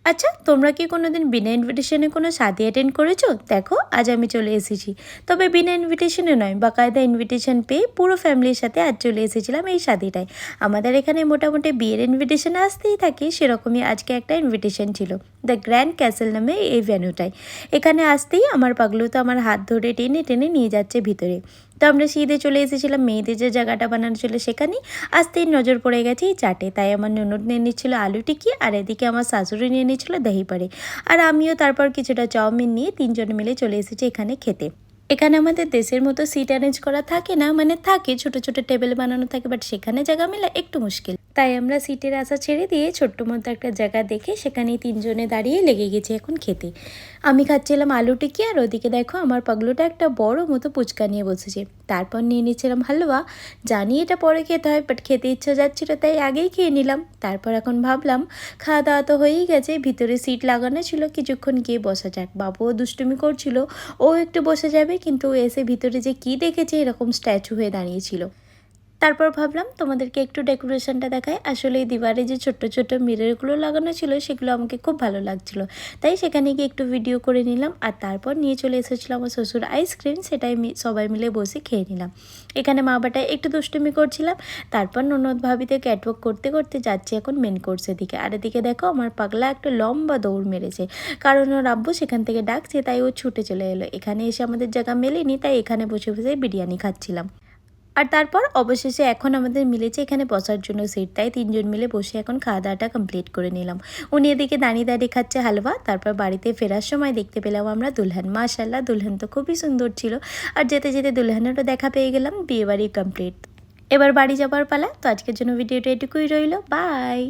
আচ্ছা, তোমরা কি কোনোদিন বিনা ইনভিটেশনে কোনো শাদি অ্যাটেন্ড করেছো? দেখো আজ আমি চলে এসেছি। তবে বিনা ইনভিটেশনে নয়, বাকায়দা ইনভিটেশন পেয়ে পুরো ফ্যামিলির সাথে আজ চলে এসেছিলাম এই শাদিটায়। আমাদের এখানে মোটামুটি বিয়ের ইনভিটেশন আসতেই থাকে, সেরকমই আজকে একটা ইনভিটেশন ছিল দ্য গ্র্যান্ড ক্যাসেল নামে এই ভেন্যুটায়। এখানে আসতেই আমার পাগলু তো আমার হাত ধরে টেনে টেনে নিয়ে যাচ্ছে ভিতরে। তো আমরা সিঁধে চলে এসেছিলাম মেয়েদের যে জায়গাটা বানানো ছিল সেখানেই। আসতেই নজর পড়ে গেছে এই চাটে, তাই আমার ননদ নিয়ে নিচ্ছিল আলু টিকি, আর এদিকে আমার শাশুড়ি নিয়ে নিচ্ছিল দহি পাড়ে। আর আমিও তারপর কিছুটা চাউমিন নিয়ে তিনজনে মিলে চলে এসেছি এখানে খেতে। এখানে আমাদের দেশের মতো সিট অ্যারেঞ্জ করা থাকে না, মানে থাকে ছোট ছোট টেবিল বানানো থাকে, বাট সেখানে জায়গা মেলা একটু মুশকিল। তাই আমরা সিটের আশা ছেড়ে দিয়ে ছোট্ট মতো একটা জায়গা দেখে সেখানেই তিনজনে দাঁড়িয়ে লেগে গেছি এখন খেতে। আমি খাচ্ছিলাম আলু টিকি, আর ওদিকে দেখো আমার পাগলুটা একটা বড় মতো ফুচকা নিয়ে বসেছে। তারপর নিয়ে নিচ্ছিলাম হালুয়া। জানি এটা পরে খেতে হয়, বাট খেতে ইচ্ছা যাচ্ছিল তাই আগেই খেয়ে নিলাম। তারপর এখন ভাবলাম খাওয়া দাওয়া তো হয়েই গেছে, ভিতরে সিট লাগানো ছিল, কিছুক্ষণ গিয়ে বসা যাক। বাবুও দুষ্টুমি করছিল, ও একটু বসে যাবে, কিন্তু এসে ভিতরে যে কি দেখেছে এরকম স্ট্যাচু হয়ে দাঁড়িয়েছিল। তারপর ভাবলাম তোমাদেরকে একটু ডেকোরেশনটা দেখায়। আসলে এই দিবারে যে ছোট্ট ছোট্ট মিররগুলো লাগানো ছিল সেগুলো আমাকে খুব ভালো লাগছিল, তাই সেখানে গিয়ে একটু ভিডিও করে নিলাম। আর তারপর নিয়ে চলে এসেছিলো আমার শ্বশুর আইসক্রিম, সেটাই সবাই মিলে বসে খেয়ে নিলাম। এখানে মা বাটায় একটু দুষ্টুমি করছিলাম। তারপর ননদ ভাবিতে ক্যাটওয়াক করতে করতে যাচ্ছি এখন মেন কোর্সের দিকে। আর এদিকে দেখো আমার পাগলা একটা লম্বা দৌড় মেরেছে, কারণ ওর আব্বু সেখান থেকে ডাকছে, তাই ও ছুটে চলে এলো। এখানে এসে আমাদের জায়গা মেলেনি, তাই এখানে বসে বসে বিরিয়ানি খাচ্ছিলাম। আর তারপর অবশেষে এখন আমাদের মিলেছে এখানে বসার জন্য সিট, তাই তিনজন মিলে বসে এখন খাওয়া দাওয়াটা কমপ্লিট করে নিলাম। উনি এদিকে দাঁড়িয়ে দাঁড়িয়ে খাচ্ছে হালুয়া। তারপর বাড়িতে ফেরার সময় দেখতে পেলাম আমরা দুলহান। মাশাল্লাহ, দুলহান তো খুবই সুন্দর ছিল। আর যেতে যেতে দুলহানেরও দেখা পেয়ে গেলাম। বিয়েবাড়ি কমপ্লিট, এবার বাড়ি যাবার পালা। তো আজকের জন্য ভিডিওটা এটুকুই রইল। বাই।